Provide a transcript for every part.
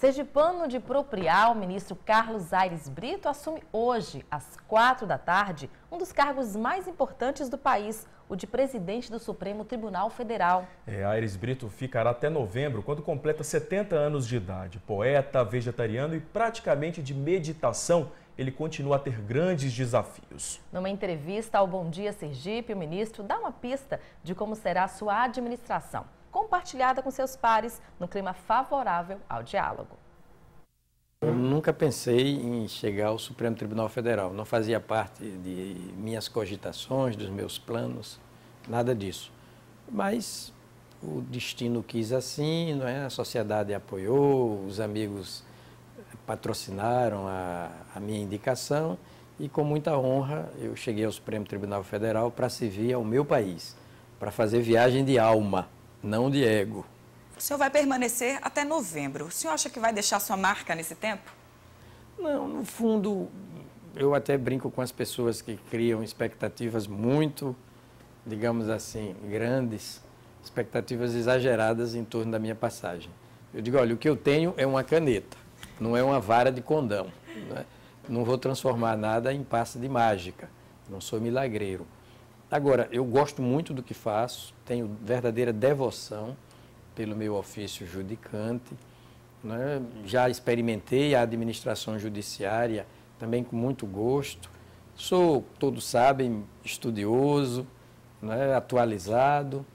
Sergipano de Proprial, o ministro Carlos Aires Brito assume hoje, às 4 da tarde, um dos cargos mais importantes do país, o de presidente do Supremo Tribunal Federal. Aires Brito ficará até novembro, quando completa 70 anos de idade. Poeta, vegetariano e praticamente de meditação, ele continua a ter grandes desafios. Numa entrevista ao Bom Dia Sergipe, o ministro dá uma pista de como será a sua administração, compartilhada com seus pares, no clima favorável ao diálogo. Eu nunca pensei em chegar ao Supremo Tribunal Federal, não fazia parte de minhas cogitações, dos meus planos, nada disso. Mas o destino quis assim, não é? A sociedade apoiou, os amigos patrocinaram a minha indicação e com muita honra eu cheguei ao Supremo Tribunal Federal para servir ao meu país, para fazer viagem de alma, não de ego. O senhor vai permanecer até novembro. O senhor acha que vai deixar sua marca nesse tempo? Não, no fundo, eu até brinco com as pessoas que criam expectativas muito, digamos assim, grandes, expectativas exageradas em torno da minha passagem. Eu digo, olha, o que eu tenho é uma caneta, não é uma vara de condão. Não vou transformar nada em passe de mágica, não sou milagreiro. Agora, eu gosto muito do que faço, tenho verdadeira devoção pelo meu ofício judicante, né? Já experimentei a administração judiciária também com muito gosto. Sou, todos sabem, estudioso, né? Atualizado,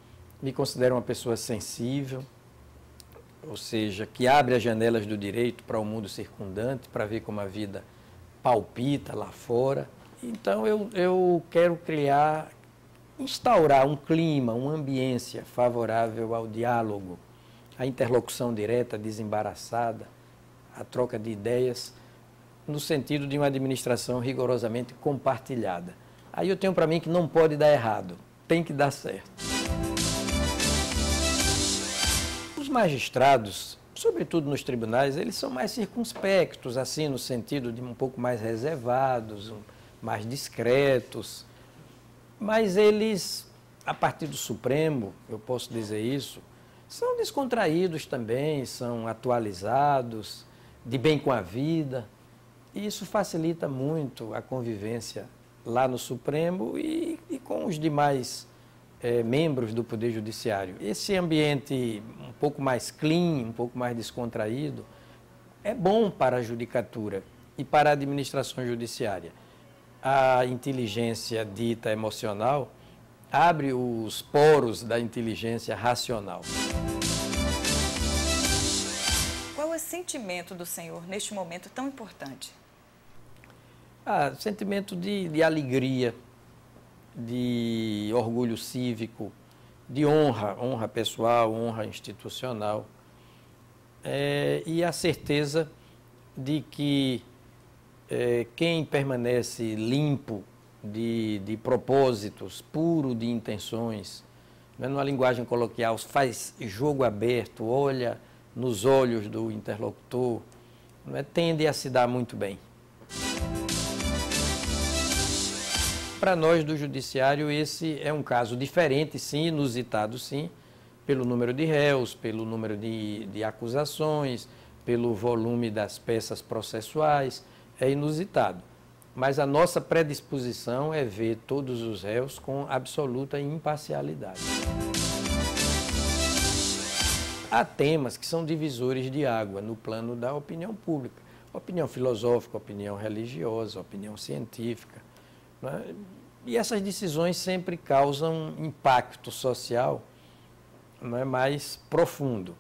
me considero uma pessoa sensível, ou seja, que abre as janelas do direito para o mundo circundante, para ver como a vida palpita lá fora. Então, eu quero instaurar um clima, uma ambiência favorável ao diálogo, à interlocução direta, desembaraçada, à troca de ideias, no sentido de uma administração rigorosamente compartilhada. Aí eu tenho para mim que não pode dar errado, tem que dar certo. Os magistrados, sobretudo nos tribunais, eles são mais circunspectos, assim, no sentido de um pouco mais reservados, mais discretos. Mas eles, a partir do Supremo, eu posso dizer isso, são descontraídos também, são atualizados, de bem com a vida. E isso facilita muito a convivência lá no Supremo e com os demais membros do Poder Judiciário. Esse ambiente um pouco mais clean, um pouco mais descontraído, é bom para a judicatura e para a administração judiciária. A inteligência dita emocional abre os poros da inteligência racional. Qual é o sentimento do senhor neste momento tão importante? Sentimento de alegria, de orgulho cívico, de honra pessoal, honra institucional, e a certeza de que quem permanece limpo de propósitos, puro de intenções, numa linguagem coloquial, faz jogo aberto, olha nos olhos do interlocutor, tende a se dar muito bem. Para nós do Judiciário, esse é um caso diferente, sim, inusitado, sim, pelo número de réus, pelo número de acusações, pelo volume das peças processuais. É inusitado, mas a nossa predisposição é ver todos os réus com absoluta imparcialidade. Há temas que são divisores de água no plano da opinião pública, opinião filosófica, opinião religiosa, opinião científica, né? E essas decisões sempre causam impacto social, né, mais profundo.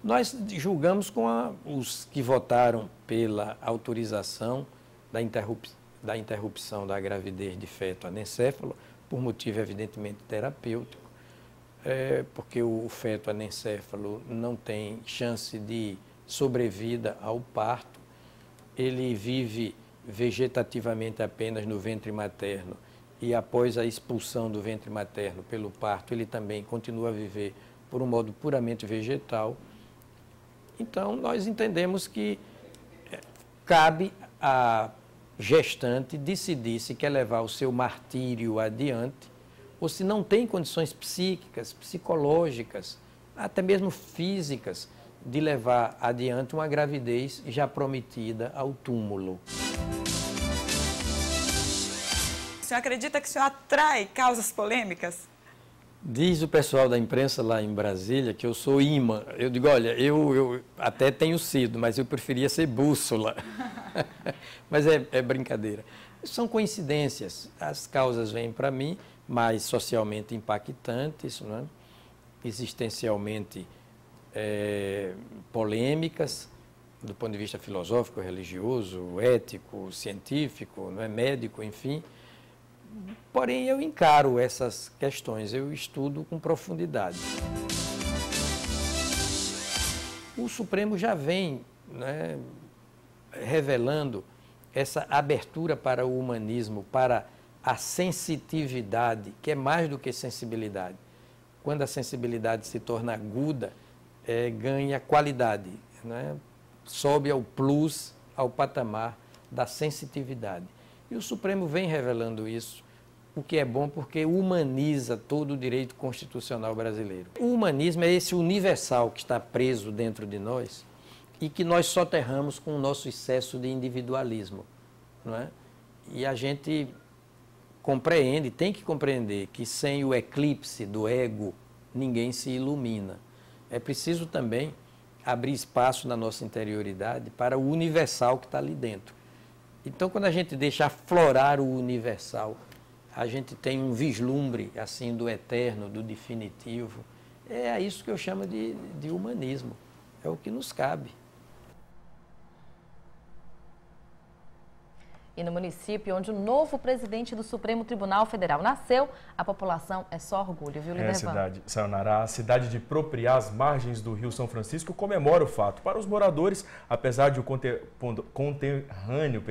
Nós julgamos com os que votaram pela autorização da interrupção da gravidez de feto anencéfalo, por motivo evidentemente terapêutico, porque o feto anencéfalo não tem chance de sobrevida ao parto, ele vive vegetativamente apenas no ventre materno e após a expulsão do ventre materno pelo parto, ele também continua a viver por um modo puramente vegetal. Então, nós entendemos que cabe à gestante decidir se quer levar o seu martírio adiante ou se não tem condições psíquicas, psicológicas, até mesmo físicas, de levar adiante uma gravidez já prometida ao túmulo. O senhor acredita que o senhor atrai causas polêmicas? Diz o pessoal da imprensa lá em Brasília que eu sou imã. Eu digo, olha, eu até tenho sido, mas eu preferia ser bússola. Mas é brincadeira. São coincidências. As causas vêm para mim, mais socialmente impactantes, né? Existencialmente polêmicas, do ponto de vista filosófico, religioso, ético, científico, não é, médico, enfim. Porém, eu encaro essas questões, eu estudo com profundidade. O Supremo já vem, né, revelando essa abertura para o humanismo, para a sensitividade, que é mais do que sensibilidade. Quando a sensibilidade se torna aguda, ganha qualidade, né? Sobe ao plus, ao patamar da sensitividade. E o Supremo vem revelando isso, o que é bom porque humaniza todo o direito constitucional brasileiro. O humanismo é esse universal que está preso dentro de nós e que nós soterramos com o nosso excesso de individualismo, não é? E a gente compreende, tem que compreender que sem o eclipse do ego, ninguém se ilumina. É preciso também abrir espaço na nossa interioridade para o universal que está ali dentro. Então, quando a gente deixa aflorar o universal, a gente tem um vislumbre assim do eterno, do definitivo. É isso que eu chamo de humanismo. É o que nos cabe. E no município onde o novo presidente do Supremo Tribunal Federal nasceu, a população é só orgulho, viu, Lidervan? Sayonara, a cidade de Propriá, às margens do Rio São Francisco, comemora o fato. Para os moradores, apesar de o conterrâneo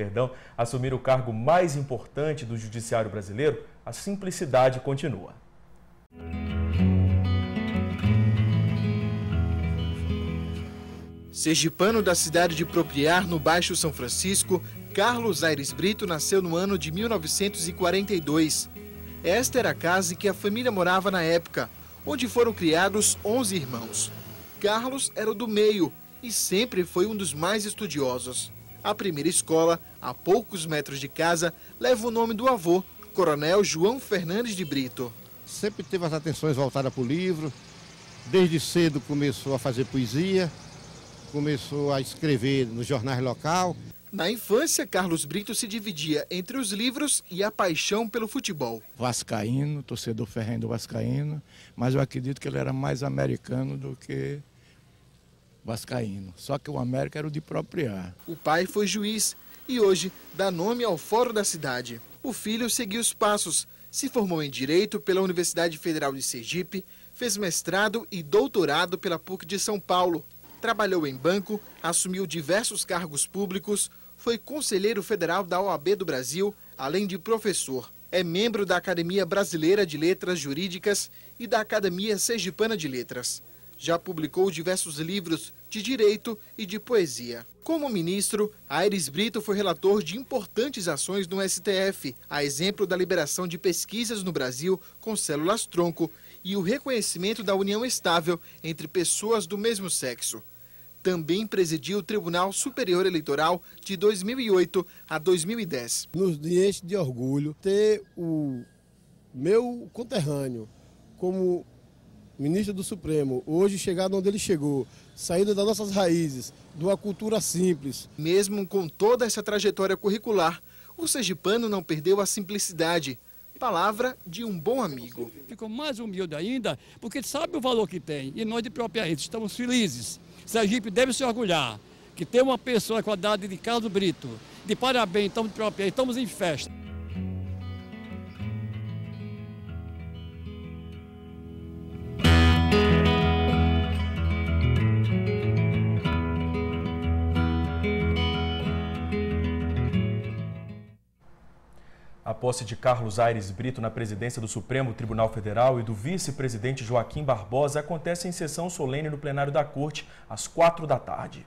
assumir o cargo mais importante do judiciário brasileiro, a simplicidade continua. Sergipano da cidade de Propriá, no Baixo São Francisco, Carlos Aires Brito nasceu no ano de 1942. Esta era a casa em que a família morava na época, onde foram criados 11 irmãos. Carlos era o do meio e sempre foi um dos mais estudiosos. A primeira escola, a poucos metros de casa, leva o nome do avô, Coronel João Fernandes de Brito. Sempre teve as atenções voltadas para o livro. Desde cedo começou a fazer poesia, começou a escrever nos jornais locais. Na infância, Carlos Brito se dividia entre os livros e a paixão pelo futebol. Vascaíno, torcedor ferrenho do Vascaíno, mas eu acredito que ele era mais americano do que vascaíno. Só que o América era o de Propriá. O pai foi juiz e hoje dá nome ao fórum da cidade. O filho seguiu os passos, se formou em Direito pela Universidade Federal de Sergipe, fez mestrado e doutorado pela PUC de São Paulo. Trabalhou em banco, assumiu diversos cargos públicos, foi conselheiro federal da OAB do Brasil, além de professor. É membro da Academia Brasileira de Letras Jurídicas e da Academia Sergipana de Letras. Já publicou diversos livros de direito e de poesia. Como ministro, Aires Brito foi relator de importantes ações no STF, a exemplo da liberação de pesquisas no Brasil com células-tronco e o reconhecimento da união estável entre pessoas do mesmo sexo. Também presidiu o Tribunal Superior Eleitoral de 2008 a 2010. Nos enche de orgulho ter o meu conterrâneo como ministro do Supremo, hoje chegar onde ele chegou, saindo das nossas raízes, de uma cultura simples. Mesmo com toda essa trajetória curricular, o sergipano não perdeu a simplicidade. Palavra de um bom amigo. Ficou mais humilde ainda, porque sabe o valor que tem. E nós de Propriá estamos felizes. Sergipe deve se orgulhar que tem uma pessoa com a idade de Carlos Brito. De parabéns, estamos de Propriá, estamos em festa. A posse de Carlos Aires Brito na presidência do Supremo Tribunal Federal e do vice-presidente Joaquim Barbosa acontece em sessão solene no plenário da Corte, às 4 da tarde.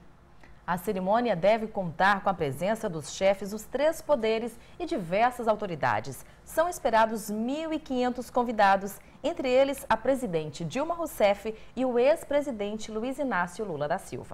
A cerimônia deve contar com a presença dos chefes dos 3 poderes e diversas autoridades. São esperados 1.500 convidados, entre eles a presidente Dilma Rousseff e o ex-presidente Luiz Inácio Lula da Silva.